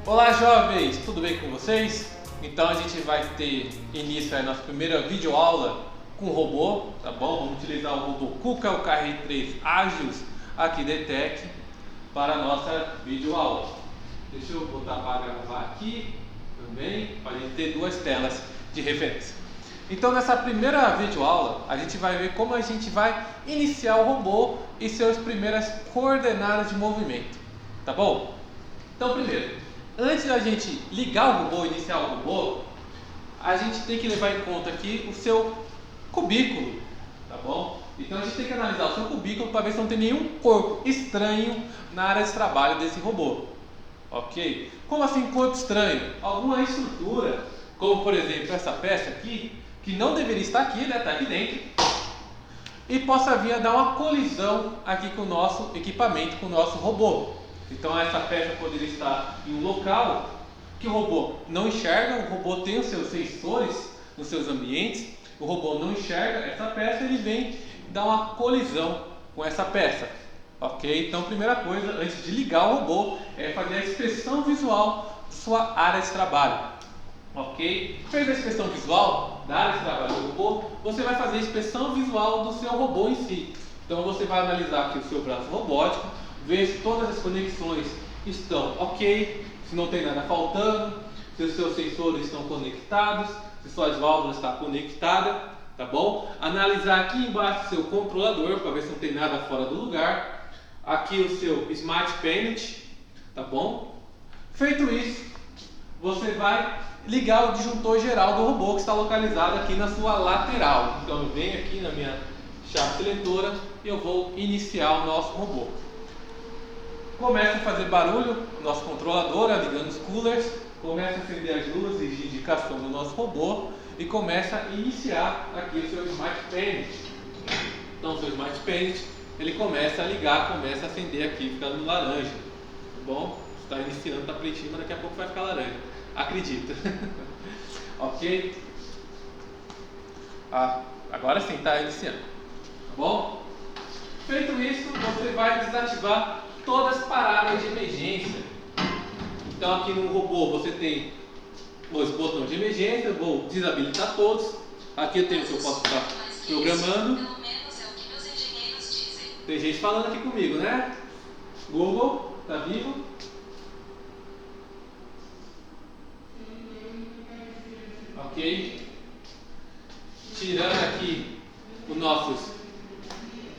Olá jovens, tudo bem com vocês? Então a gente vai ter início a nossa primeira videoaula com robô, tá bom? Vamos utilizar o robô KUKA, o KR3 Agios aqui da ETEC para a nossa videoaula. Deixa eu botar para gravar aqui também, para a gente ter duas telas de referência. Então nessa primeira videoaula a gente vai ver como a gente vai iniciar o robô e suas primeiras coordenadas de movimento, tá bom? Então primeiro, antes da gente ligar o robô, iniciar o robô, a gente tem que levar em conta aqui o seu cubículo, tá bom? Então a gente tem que analisar o seu cubículo para ver se não tem nenhum corpo estranho na área de trabalho desse robô, ok? Como assim corpo estranho? Alguma estrutura, como por exemplo essa peça aqui, que não deveria estar aqui, né? Está aqui dentro, e possa vir a dar uma colisão aqui com o nosso equipamento, com o nosso robô. Então essa peça poderia estar em um local que o robô não enxerga, o robô tem os seus sensores nos seus ambientes, o robô não enxerga essa peça, ele vem dar uma colisão com essa peça, ok? Então primeira coisa, antes de ligar o robô, é fazer a inspeção visual de sua área de trabalho, ok? Fez a inspeção visual da área de trabalho do robô, você vai fazer a inspeção visual do seu robô em si. Então você vai analisar aqui o seu braço robótico, ver se todas as conexões estão ok, se não tem nada faltando, se os seus sensores estão conectados, se suas válvulas estão conectadas, tá bom? Analisar aqui embaixo o seu controlador para ver se não tem nada fora do lugar. Aqui o seu Smart Panel, tá bom? Feito isso, você vai ligar o disjuntor geral do robô que está localizado aqui na sua lateral. Então eu venho aqui na minha chave seletora e eu vou iniciar o nosso robô. Começa a fazer barulho, nosso controlador, ligando os coolers, começa a acender as luzes de indicação do nosso robô e começa a iniciar aqui o seu Smart Panel. Então o seu Smart Panel, ele começa a ligar, começa a acender aqui, ficando laranja, tá bom? Está iniciando, está pretinho, mas daqui a pouco vai ficar laranja, acredita. Ok? Agora sim, está iniciando, tá bom? Feito isso, você vai desativar todas as paradas de emergência. Então aqui no robô você tem os botões de emergência, eu vou desabilitar todos. Aqui eu tenho o que eu posso estar programando. Pelo menos é o que meus engenheiros dizem. Tem gente falando aqui comigo, né? Google, tá vivo? Ok. Tirando aqui os nossos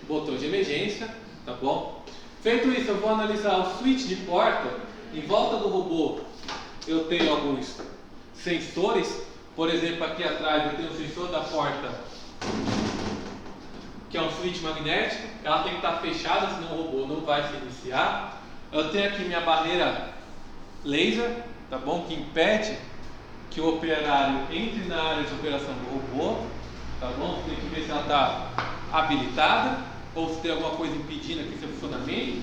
botões de emergência, tá bom? Feito isso, eu vou analisar o switch de porta. Em volta do robô eu tenho alguns sensores. Por exemplo, aqui atrás eu tenho o sensor da porta, que é um switch magnético. Ela tem que estar fechada, senão o robô não vai se iniciar. Eu tenho aqui minha barreira laser, tá bom? Que impede que o operário entre na área de operação do robô, tá bom? Tem que ver se ela está habilitada ou se tem alguma coisa impedindo aqui seu funcionamento.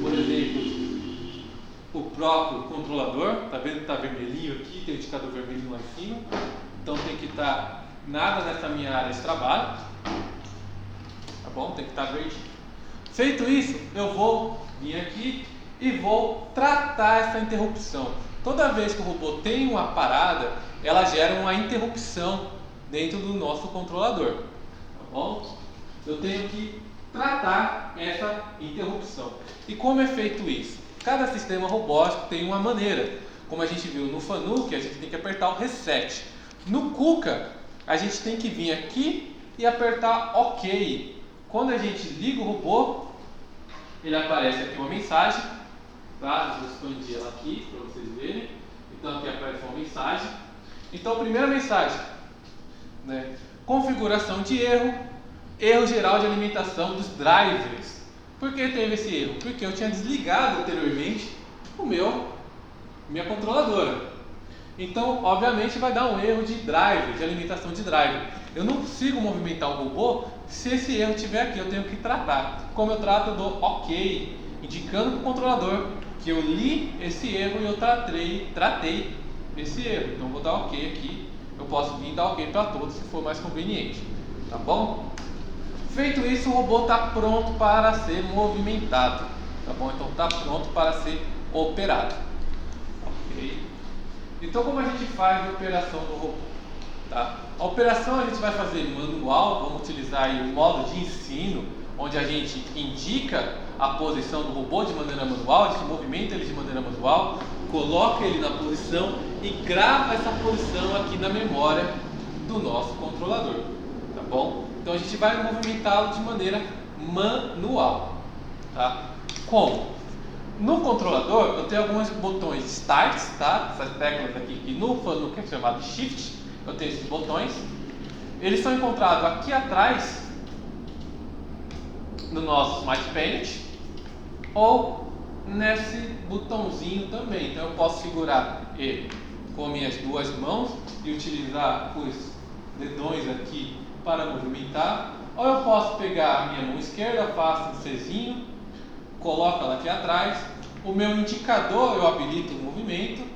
Por exemplo, o próprio controlador, tá vendo que está vermelhinho aqui, tem o indicador vermelhinho lá em cima, então tem que estar nada nessa minha área de trabalho, tá bom? Tem que estar verde. Feito isso, eu vou vir aqui e vou tratar essa interrupção. Toda vez que o robô tem uma parada, ela gera uma interrupção dentro do nosso controlador, tá bom? Eu tenho que tratar essa interrupção. E como é feito isso? Cada sistema robótico tem uma maneira. Como a gente viu no Fanuc, a gente tem que apertar o reset. No KUKA, a gente tem que vir aqui e apertar OK. Quando a gente liga o robô, ele aparece aqui uma mensagem, tá? Vou expandir ela aqui para vocês verem. Então aqui aparece uma mensagem. Então a primeira mensagem, né? Configuração de erro geral de alimentação dos drivers. Por que teve esse erro? Porque eu tinha desligado anteriormente minha controladora. Então, obviamente, vai dar um erro de driver, de alimentação de driver. Eu não consigo movimentar o robô se esse erro estiver aqui, eu tenho que tratar. Como eu trato, eu dou OK, indicando para o controlador que eu li esse erro e eu tratei esse erro. Então, vou dar OK aqui. Eu posso vir dar OK para todos se for mais conveniente. Tá bom? Feito isso, o robô está pronto para ser movimentado, tá bom? Então está pronto para ser operado, Ok? Então, como a gente faz a operação do robô? Tá? A operação a gente vai fazer manual, vamos utilizar aí o modo de ensino, onde a gente indica a posição do robô de maneira manual, a gente movimenta ele de maneira manual, coloca ele na posição e grava essa posição aqui na memória do nosso controlador, tá bom? Então a gente vai movimentá-lo de maneira manual, tá? Como? No controlador eu tenho alguns botões de start, tá? Essas teclas aqui que no que é chamado shift, eu tenho esses botões. Eles são encontrados aqui atrás no nosso Smart Paint ou nesse botãozinho também. Então eu posso segurar ele com minhas duas mãos e utilizar os dedões aqui para movimentar, ou eu posso pegar a minha mão esquerda, faço um Czinho, coloco ela aqui atrás, o meu indicador eu habilito o movimento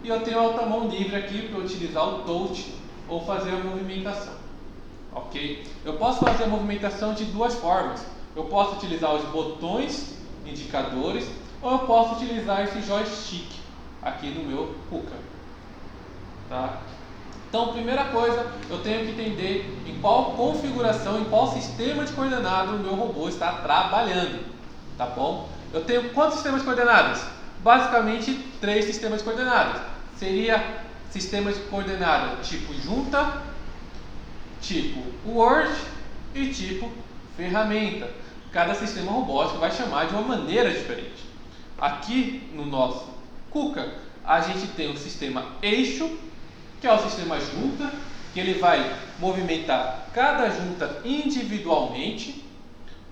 e eu tenho a outra mão livre aqui para utilizar o touch ou fazer a movimentação, ok? Eu posso fazer a movimentação de duas formas. Eu posso utilizar os botões indicadores ou eu posso utilizar esse joystick aqui no meu KUKA, tá? Então, primeira coisa, eu tenho que entender em qual configuração, em qual sistema de coordenada o meu robô está trabalhando, tá bom? Eu tenho quantos sistemas de coordenadas? Basicamente 3 sistemas de coordenadas. Seria sistema de coordenada tipo junta, tipo Word e tipo ferramenta. Cada sistema robótico vai chamar de uma maneira diferente. Aqui no nosso KUKA, a gente tem o sistema eixo, que é o sistema junta, que ele vai movimentar cada junta individualmente.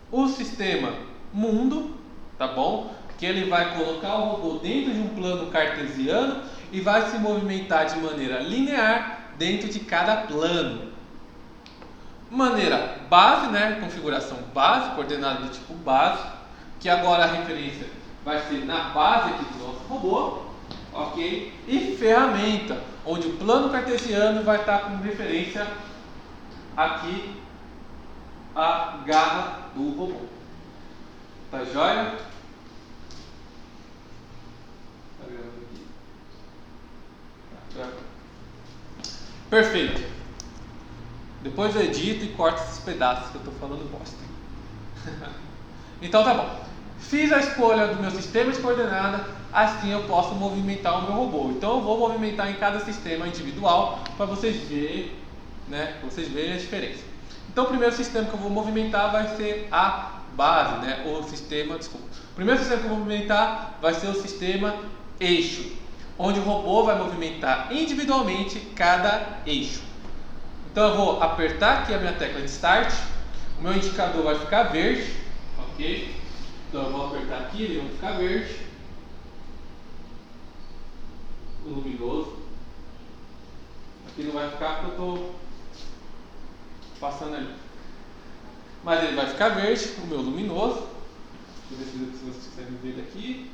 O sistema mundo, tá bom? Que ele vai colocar o robô dentro de um plano cartesiano e vai se movimentar de maneira linear dentro de cada plano. Maneira base, né? Configuração base, coordenada do tipo base, que agora a referência vai ser na base aqui do nosso robô, ok? E ferramenta, onde o plano cartesiano vai estar como referência aqui a garra do robô. Tá joia? Perfeito. Depois eu edito e corto esses pedaços que eu estou falando bosta. Então tá bom. Fiz a escolha do meu sistema de coordenada, assim eu posso movimentar o meu robô. Então eu vou movimentar em cada sistema individual para vocês verem, né? Pra vocês verem a diferença. Então o primeiro sistema que eu vou movimentar vai ser a base, né? O primeiro sistema que eu vou movimentar vai ser o sistema eixo, onde o robô vai movimentar individualmente cada eixo. Então eu vou apertar aqui a minha tecla de Start, o meu indicador vai ficar verde, ok? Então eu vou apertar aqui, ele vai ficar verde, o luminoso. Aqui não vai ficar porque eu estou passando ali. Mas ele vai ficar verde, o meu luminoso. Deixa eu ver se vocês conseguem ver daqui.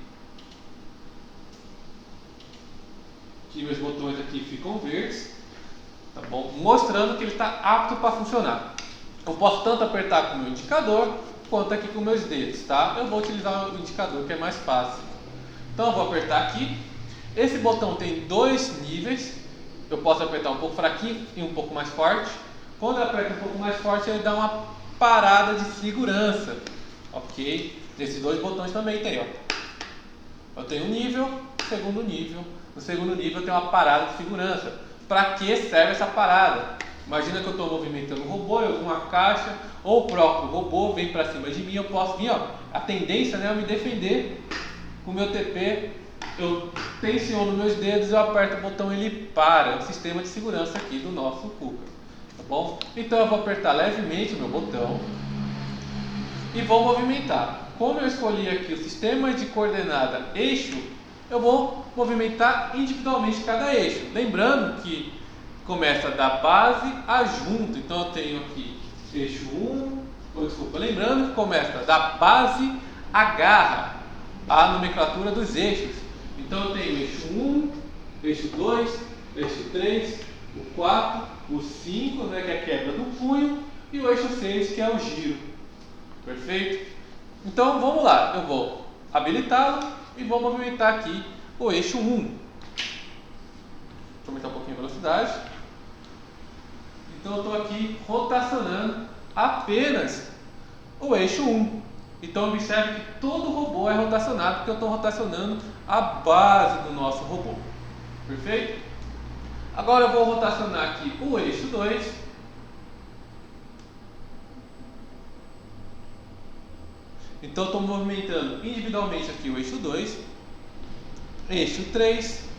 Aqui meus botões aqui ficam verdes. Tá bom? Mostrando que ele está apto para funcionar. Eu posso tanto apertar com o meu indicador, quanto aqui com meus dedos, tá? Eu vou utilizar o indicador que é mais fácil. Então eu vou apertar aqui. Esse botão tem 2 níveis. Eu posso apertar um pouco fraquinho e um pouco mais forte. Quando eu aperto um pouco mais forte, ele dá uma parada de segurança, ok? Esses 2 botões também tem, ó. Eu tenho um nível, segundo nível. No segundo nível eu tenho uma parada de segurança. Para que serve essa parada? Imagina que eu estou movimentando um robô, eu uso uma caixa, ou o próprio robô vem para cima de mim, eu posso vir, ó, a tendência, né, é eu me defender com o meu TP, eu tensiono meus dedos, eu aperto o botão e ele para, é um sistema de segurança aqui do nosso KUKA, tá bom? Então eu vou apertar levemente o meu botão e vou movimentar. Como eu escolhi aqui o sistema de coordenada eixo, eu vou movimentar individualmente cada eixo. Lembrando que começa da base a junta. Então eu tenho aqui eixo 1, lembrando que começa da base a garra, a nomenclatura dos eixos. Então eu tenho eixo 1, eixo 2, eixo 3, o 4, o 5, né, que é a quebra do punho, e o eixo 6, que é o giro. Perfeito? Então vamos lá, eu vou habilitá-lo e vou movimentar aqui o eixo 1. eu aumentar um pouquinho a velocidade. Então eu estou aqui rotacionando apenas o eixo 1. Então observe que todo robô é rotacionado porque eu estou rotacionando a base do nosso robô. Perfeito? Agora eu vou rotacionar aqui o eixo 2. Então eu estou movimentando individualmente aqui o eixo 2, eixo 3,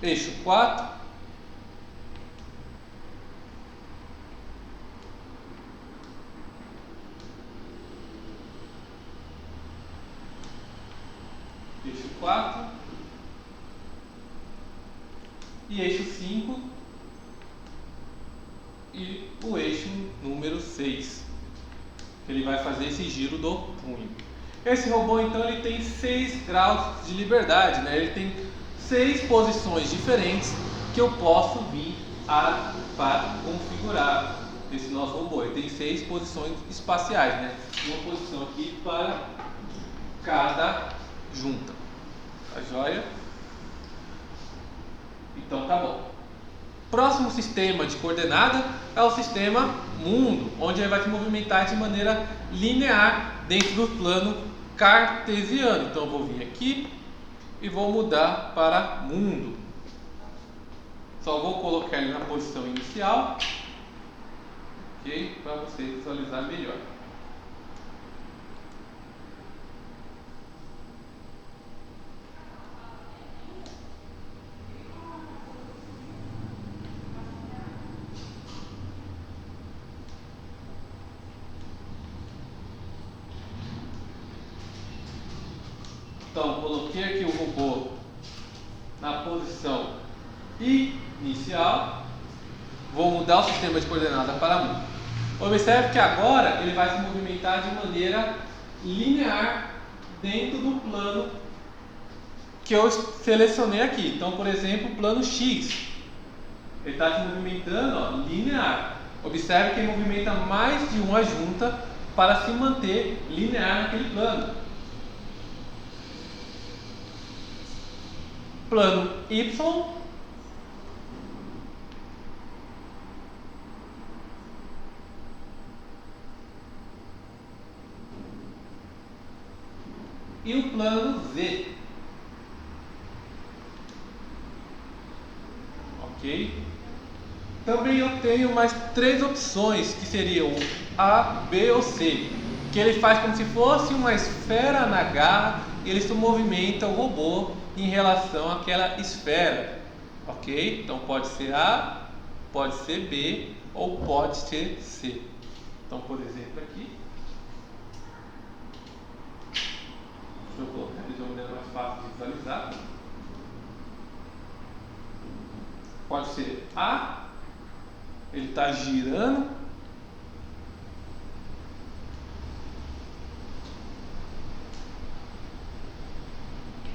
eixo 4, eixo 4 e eixo 5 e o eixo número 6, que ele vai fazer esse giro do punho. Esse robô então ele tem 6 graus de liberdade, né? Ele tem 6 posições diferentes que eu posso vir para configurar esse nosso robô. Ele tem 6 posições espaciais, né? Uma posição aqui para cada junta. Tá joia? Então tá bom. Próximo sistema de coordenada é o sistema mundo, onde ele vai se movimentar de maneira linear dentro do plano cartesiano. Então eu vou vir aqui e vou mudar para mundo. Só vou colocar ele na posição inicial, ok? Para você visualizar melhor. Então, coloquei aqui o robô na posição inicial. Vou mudar o sistema de coordenada para mundo. Observe que agora ele vai se movimentar de maneira linear dentro do plano que eu selecionei aqui. Então, por exemplo, o plano X. Ele está se movimentando, ó, linear. Observe que ele movimenta mais de uma junta para se manter linear naquele plano. Plano Y, e o plano Z. Ok? Também eu tenho mais 3 opções, que seriam A, B ou C, que ele faz como se fosse uma esfera na garra e ele se movimenta o robô em relação àquela esfera, ok? Então pode ser A, pode ser B ou pode ser C. Então, por exemplo, aqui, deixa eu colocar de uma maneira mais fácil de visualizar. Pode ser A, ele está girando,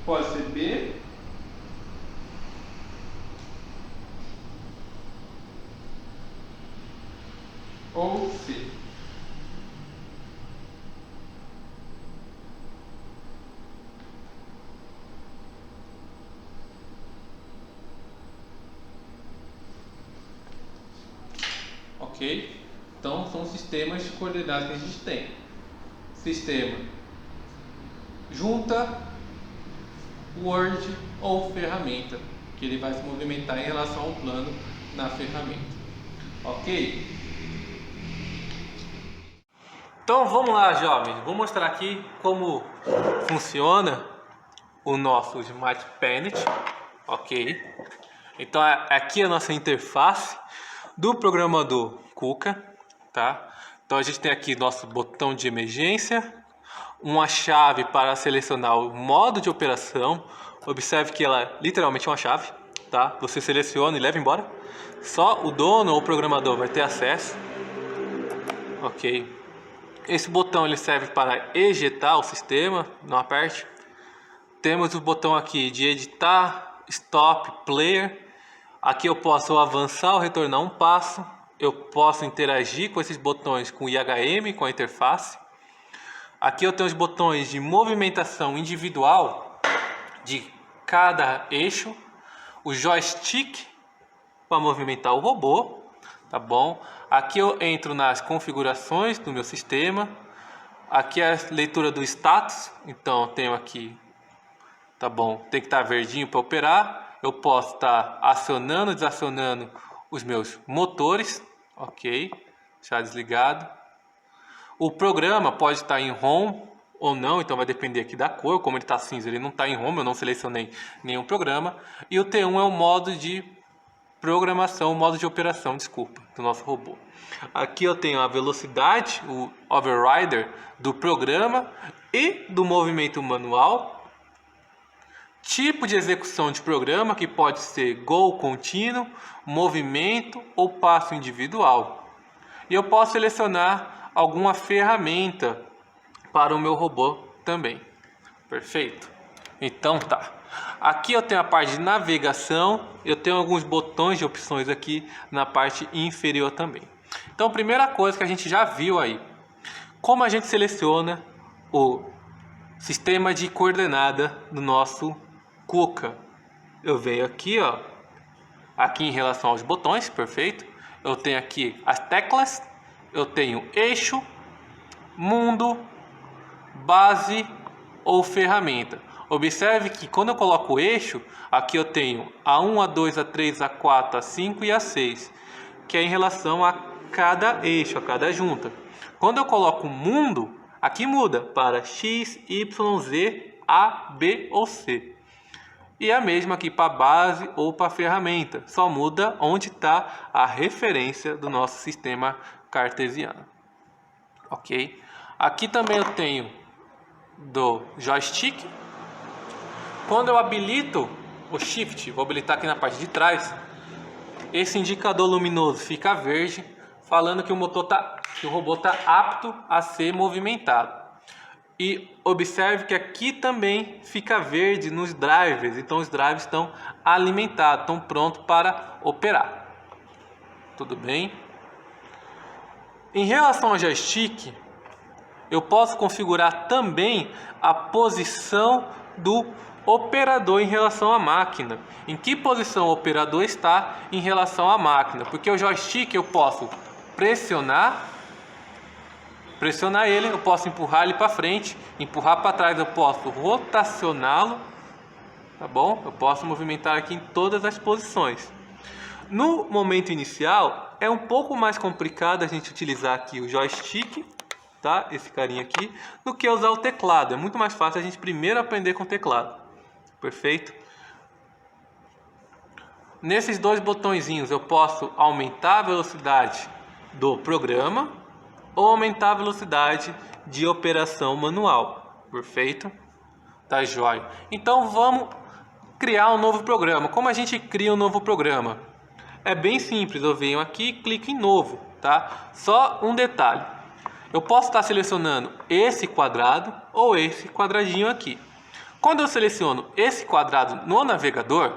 pode ser B, ou C. Ok? Então são sistemas de coordenadas que a gente tem. Sistema junta, Word ou ferramenta, que ele vai se movimentar em relação ao plano na ferramenta. Ok? Então vamos lá, jovens. Vou mostrar aqui como funciona o nosso Smart Planet. Ok? Então aqui é a nossa interface do programador Kuka, tá? Então a gente tem aqui nosso botão de emergência, uma chave para selecionar o modo de operação. Observe que ela é literalmente uma chave, tá? Você seleciona e leva embora. Só o dono ou o programador vai ter acesso. Ok. Esse botão ele serve para ejetar o sistema, não aperte. Temos o botão aqui de editar, stop, player. Aqui eu posso avançar ou retornar um passo. Eu posso interagir com esses botões com o IHM, com a interface. Aqui eu tenho os botões de movimentação individual, de cada eixo, o joystick para movimentar o robô, tá bom? Aqui eu entro nas configurações do meu sistema. Aqui é a leitura do status, então eu tenho aqui, tá bom? Tem que estar verdinho para operar. Eu posso estar acionando, desacionando os meus motores, ok? Já desligado. O programa pode estar em home ou não, então vai depender aqui da cor. Como ele está cinza, ele não está em home, eu não selecionei nenhum programa. E o T1 é o modo de programação, o modo de operação, desculpa, do nosso robô. Aqui eu tenho a velocidade, o overrider do programa e do movimento manual. Tipo de execução de programa, que pode ser go contínuo, movimento ou passo individual. E eu posso selecionar alguma ferramenta para o meu robô também. Perfeito? Então tá. Aqui eu tenho a parte de navegação, eu tenho alguns botões de opções aqui na parte inferior também. Então, primeira coisa que a gente já viu aí, como a gente seleciona o sistema de coordenada do nosso Kuka. Eu venho aqui, ó, aqui em relação aos botões, perfeito? Eu tenho aqui as teclas, eu tenho eixo, mundo, base ou ferramenta. Observe que quando eu coloco o eixo, aqui eu tenho A1, A2, A3, A4, A5 e A6, que é em relação a cada eixo, a cada junta. Quando eu coloco mundo, aqui muda para X, Y, Z, A, B ou C. E a mesma aqui para base ou para ferramenta, só muda onde está a referência do nosso sistema cartesiano. Ok? Aqui também eu tenho do joystick. Quando eu habilito o Shift, vou habilitar aqui na parte de trás, esse indicador luminoso fica verde, falando que o robô está apto a ser movimentado. E observe que aqui também fica verde nos drivers, então os drivers estão alimentados, estão prontos para operar. Tudo bem? Em relação ao joystick, eu posso configurar também a posição do operador em relação à máquina. Em que posição o operador está em relação à máquina? Porque o joystick eu posso pressionar ele, eu posso empurrar ele para frente, empurrar para trás, eu posso rotacioná-lo, tá bom? Eu posso movimentar aqui em todas as posições. No momento inicial é um pouco mais complicado a gente utilizar aqui o joystick, tá? Esse carinha aqui, do que usar o teclado. É muito mais fácil a gente primeiro aprender com o teclado. Perfeito? Nesses dois botõezinhos eu posso aumentar a velocidade do programa ou aumentar a velocidade de operação manual. Perfeito? Tá joia. Então vamos criar um novo programa. Como a gente cria um novo programa? É bem simples, eu venho aqui e clico em novo, tá? Só um detalhe. Eu posso estar selecionando esse quadrado ou esse quadradinho aqui. Quando eu seleciono esse quadrado no navegador,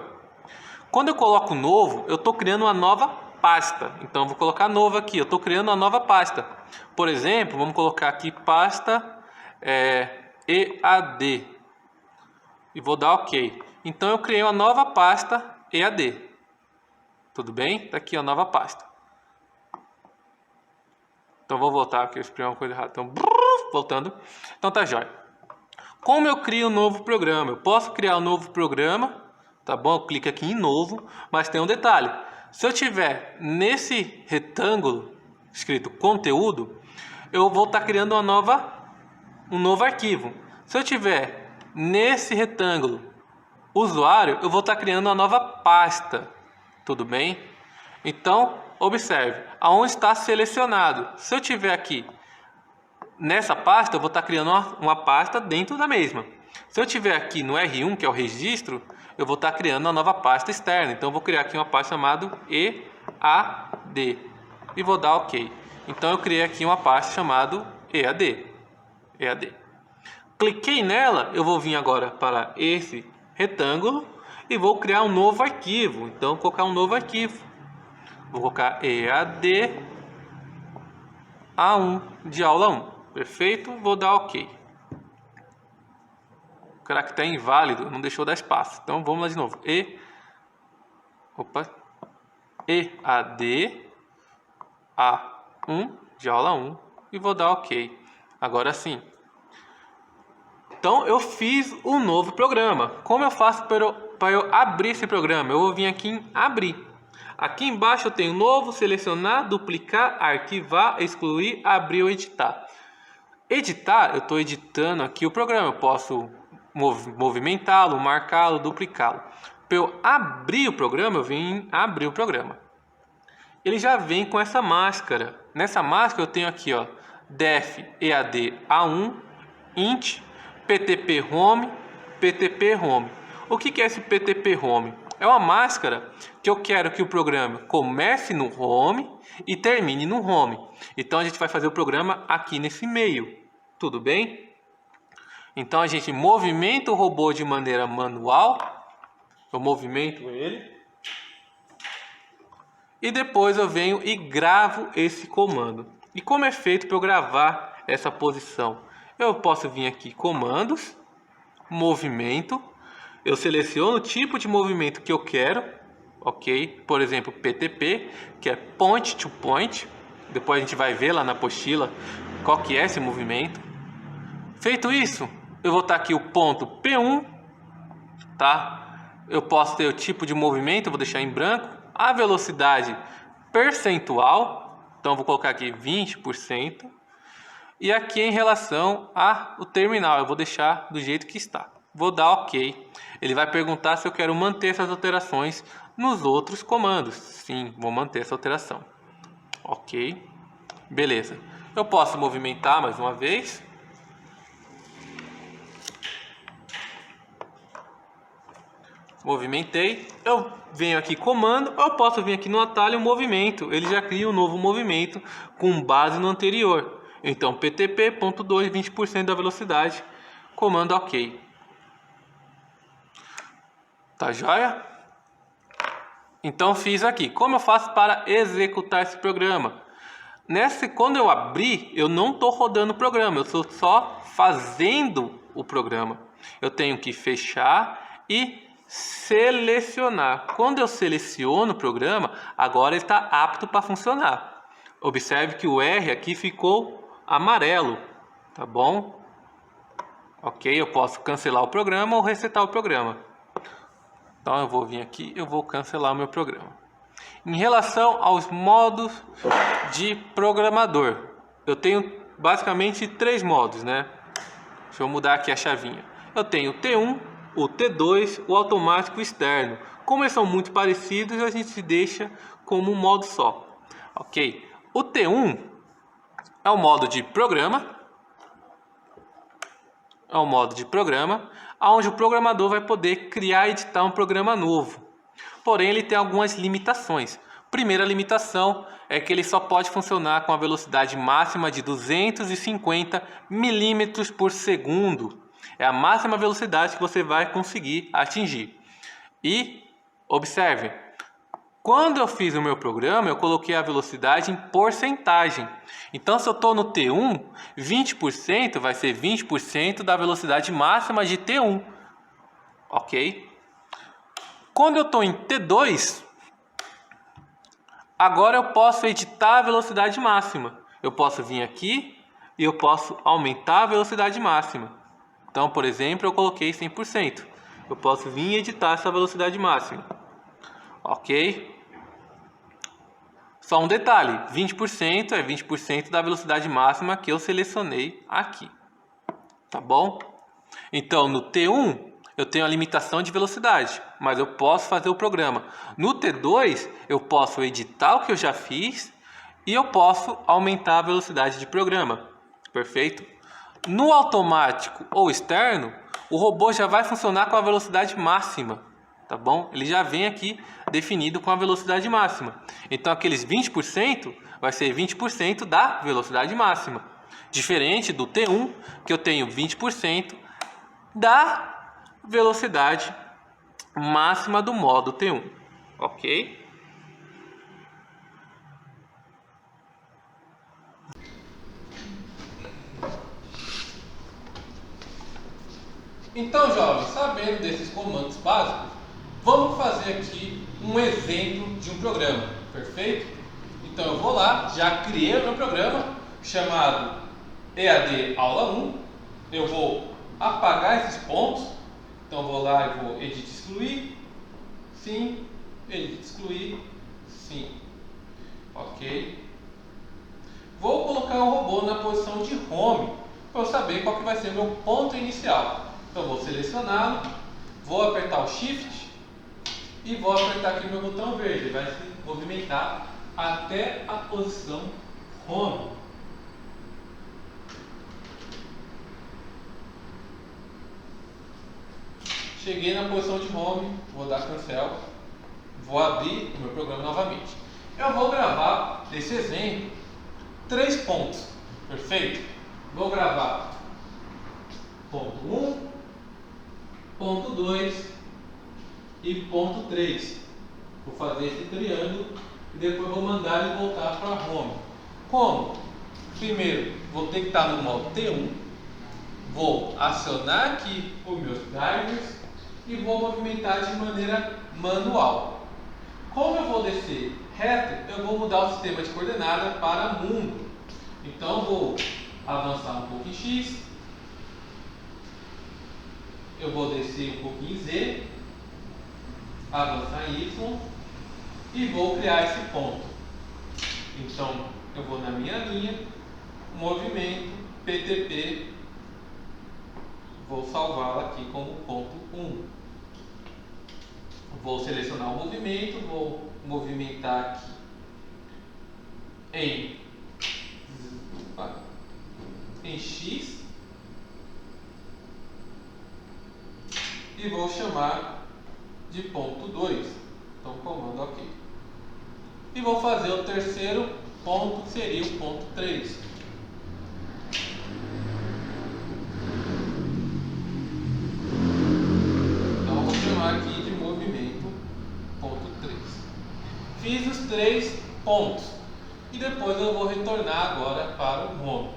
quando eu coloco novo, eu estou criando uma nova pasta. Então, eu vou colocar novo aqui, eu estou criando uma nova pasta. Por exemplo, vamos colocar aqui pasta EAD. E vou dar OK. Então, eu criei uma nova pasta EAD. Tudo bem? Está aqui a nova pasta. Então, vou voltar aqui, eu escrevi uma coisa errada. Então, voltando. Então, tá jóia. Como eu crio um novo programa? Eu posso criar um novo programa, tá bom? Eu clico aqui em novo, mas tem um detalhe. Se eu tiver nesse retângulo escrito conteúdo, eu vou estar criando um novo arquivo. Se eu tiver nesse retângulo usuário, eu vou estar criando uma nova pasta. Tudo bem? Então, observe, aonde está selecionado. Se eu tiver aqui nessa pasta, eu vou estar criando uma pasta dentro da mesma. Se eu tiver aqui no R1, que é o registro, eu vou estar criando uma nova pasta externa. Então, eu vou criar aqui uma pasta chamada EAD. E vou dar OK. Então, eu criei aqui uma pasta chamada EAD. Cliquei nela, eu vou vir agora para esse retângulo e vou criar um novo arquivo. Então, vou colocar um novo arquivo. Vou colocar EAD A1 de aula 1. Perfeito? Vou dar OK. caractere inválido, não deixou dar espaço. Então vamos lá de novo. EAD A1 de aula 1 e vou dar OK. Agora sim. Então eu fiz um novo programa. Como eu faço para eu abrir esse programa? Eu vou vir aqui em abrir. Aqui embaixo eu tenho novo, selecionar, duplicar, arquivar, excluir, abrir ou editar. Editar, eu estou editando aqui o programa. Eu posso movimentá-lo, marcá-lo, duplicá-lo. Para eu abrir o programa, eu venho em abrir o programa. Ele já vem com essa máscara. Nessa máscara eu tenho aqui, ó, def EAD A1 int PTP home. O que é esse PTP home? É uma máscara que eu quero que o programa comece no home e termine no home. Então a gente vai fazer o programa aqui nesse meio. Tudo bem? Então a gente movimenta o robô de maneira manual. Eu movimento ele. E depois eu venho e gravo esse comando. E como é feito para eu gravar essa posição? Eu posso vir aqui, comandos, movimento. Eu seleciono o tipo de movimento que eu quero, ok? Por exemplo, PTP, que é point to point. Depois a gente vai ver lá na apostila qual que é esse movimento. Feito isso, eu vou estar aqui o ponto P1, tá? Eu posso ter o tipo de movimento, eu vou deixar em branco. A velocidade percentual, então eu vou colocar aqui 20%. E aqui em relação ao terminal, eu vou deixar do jeito que está. Vou dar OK. Ele vai perguntar se eu quero manter essas alterações nos outros comandos. Sim, vou manter essa alteração. OK. Beleza. Eu posso movimentar mais uma vez. Movimentei. Eu venho aqui comando. Eu posso vir aqui no atalho movimento. Ele já cria um novo movimento com base no anterior. Então, PTP.2, 20% da velocidade. Comando OK. Tá joia? Então fiz aqui. Como eu faço para executar esse programa? Quando eu abrir, eu não estou rodando o programa. Eu estou só fazendo o programa. Eu tenho que fechar e selecionar. Quando eu seleciono o programa, agora ele está apto para funcionar. Observe que o R aqui ficou amarelo. Tá bom? Ok, eu posso cancelar o programa ou resetar o programa. Então eu vou vir aqui, eu vou cancelar o meu programa. Em relação aos modos de programador, eu tenho basicamente 3 modos, né? Deixa eu mudar aqui a chavinha. Eu tenho o T1, o T2, o automático externo. Como eles são muito parecidos, a gente deixa como um modo só. Ok? O T1 é o modo de programa. É um modo de programa, onde o programador vai poder criar e editar um programa novo. Porém, ele tem algumas limitações. Primeira limitação é que ele só pode funcionar com a velocidade máxima de 250 milímetros por segundo. É a máxima velocidade que você vai conseguir atingir. E, observe, quando eu fiz o meu programa, eu coloquei a velocidade em porcentagem. Então, se eu estou no T1, 20% vai ser 20% da velocidade máxima de T1. Ok? Quando eu estou em T2, agora eu posso editar a velocidade máxima. Eu posso vir aqui e eu posso aumentar a velocidade máxima. Então, por exemplo, eu coloquei 100%. Eu posso vir e editar essa velocidade máxima. Ok? Só um detalhe, 20% é 20% da velocidade máxima que eu selecionei aqui. Tá bom? Então, no T1, eu tenho a limitação de velocidade, mas eu posso fazer o programa. No T2, eu posso editar o que eu já fiz e eu posso aumentar a velocidade de programa. Perfeito? No automático ou externo, o robô já vai funcionar com a velocidade máxima. Tá bom? Ele já vem aqui definido com a velocidade máxima. Então, aqueles 20% vai ser 20% da velocidade máxima. Diferente do T1, que eu tenho 20% da velocidade máxima do modo T1. Ok? Então, jovens, sabendo desses comandos básicos, vamos fazer aqui um exemplo de um programa, perfeito? Então eu vou lá, já criei o meu programa chamado EAD Aula 1. Eu vou apagar esses pontos. Então eu vou lá e vou edit excluir, sim, edit excluir, sim, ok. Vou colocar o robô na posição de home para eu saber qual que vai ser o meu ponto inicial. Então vou selecioná-lo, vou apertar o Shift e vou apertar aqui o meu botão verde. Ele vai se movimentar até a posição home. Cheguei na posição de home, vou dar cancel, vou abrir o meu programa novamente. Eu vou gravar desse exemplo 3 pontos, perfeito? Vou gravar ponto 1, ponto 2 e ponto 3. Vou fazer esse triângulo e depois vou mandar ele voltar para a home. Como? Primeiro, vou ter que estar no modo T1, vou acionar aqui os meus drivers e vou movimentar de maneira manual. Como eu vou descer reto, eu vou mudar o sistema de coordenada para mundo. Então vou avançar um pouco em X, eu vou descer um pouco em Z, avançar em Y e vou criar esse ponto. Então eu vou na minha linha, movimento, PTP, vou salvá-la aqui como ponto 1. Vou selecionar o movimento, vou movimentar aqui em X e vou chamar de ponto 2. Então comando OK. E vou fazer o terceiro ponto, que seria o ponto 3. Então vou chamar aqui de movimento ponto 3. Fiz os 3 pontos e depois eu vou retornar agora para o home.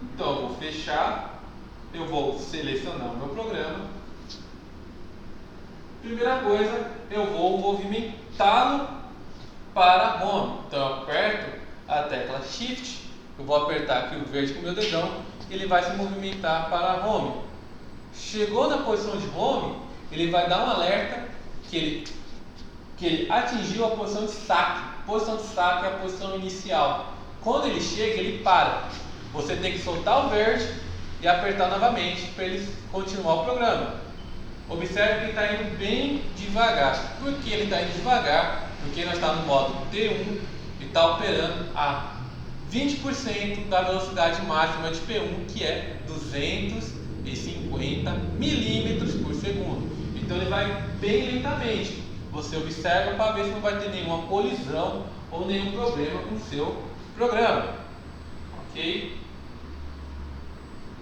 Então eu vou fechar, eu vou selecionar o meu programa. Primeira coisa, eu vou movimentá-lo para home. Então eu aperto a tecla Shift, eu vou apertar aqui o verde com o meu dedão, ele vai se movimentar para home. Chegou na posição de home, ele vai dar um alerta que ele atingiu a posição de saque. A posição de saque é a posição inicial. Quando ele chega, ele para. Você tem que soltar o verde e apertar novamente para ele continuar o programa. Observe que ele está indo bem devagar. Por que ele está indo devagar? Porque nós estamos no modo T1 e está operando a 20% da velocidade máxima de P1, que é 250 milímetros por segundo. Então ele vai bem lentamente. Você observa para ver se não vai ter nenhuma colisão ou nenhum problema com o seu programa. Ok?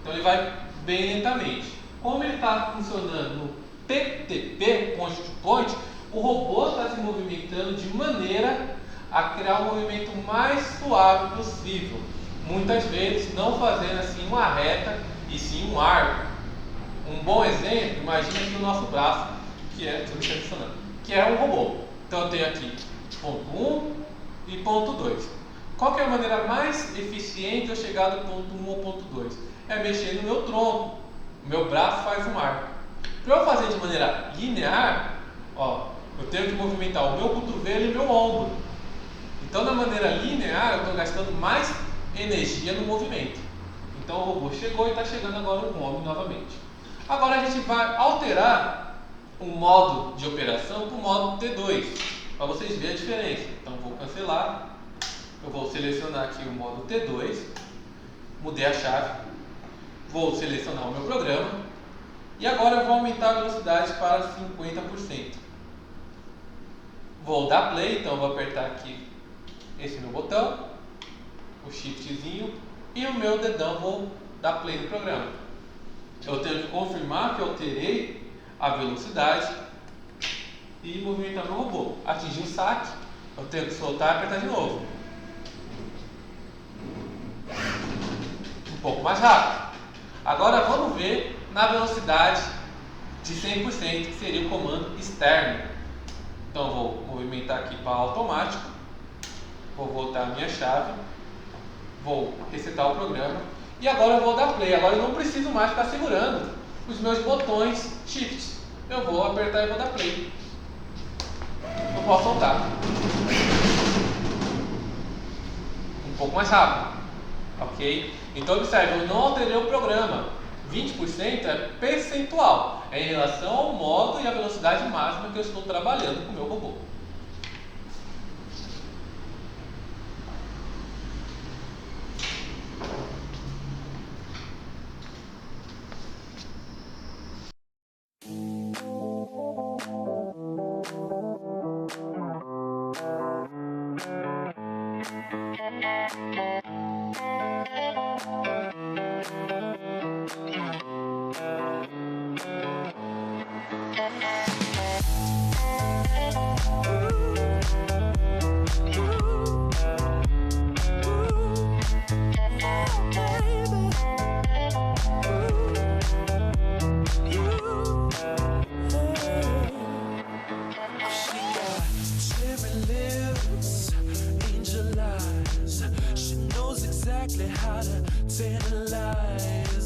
Então ele vai bem lentamente. Como ele está funcionando no PTP, Point to Point, o robô está se movimentando de maneira a criar o movimento mais suave possível. Muitas vezes não fazendo assim uma reta e sim um arco. Um bom exemplo, imagina aqui o nosso braço, que é um robô. Então eu tenho aqui ponto 1 e ponto 2. Qual que é a maneira mais eficiente de eu chegar do ponto 1 ao ponto 2? É mexer no meu tronco. O meu braço faz um arco. Para eu fazer de maneira linear, eu tenho que movimentar o meu cotovelo e o meu ombro. Então, na maneira linear, eu estou gastando mais energia no movimento. Então, o robô chegou e está chegando agora no home novamente. Agora, a gente vai alterar o modo de operação para o modo T2, para vocês verem a diferença. Então, vou cancelar. Eu vou selecionar aqui o modo T2. Mudei a chave. Vou selecionar o meu programa. E agora eu vou aumentar a velocidade para 50%. Vou dar play, então eu vou apertar aqui esse meu botão, o shiftzinho e o meu dedão, vou dar play no programa. Eu tenho que confirmar que eu alterei a velocidade e movimentar meu robô. Atingir o saque, eu tenho que soltar e apertar de novo. Um pouco mais rápido. Agora vamos ver na velocidade de 100%, que seria o comando externo. Então vou movimentar aqui para automático, vou voltar a minha chave, vou resetar o programa e agora eu vou dar play. Agora eu não preciso mais ficar segurando os meus botões Shift. Eu vou apertar e vou dar play. Eu posso soltar. Um pouco mais rápido. Ok? Então observe, eu não alterei o programa. 20% é percentual. É em relação ao modo e à velocidade máxima que eu estou trabalhando com o meu robô. How to tantalize.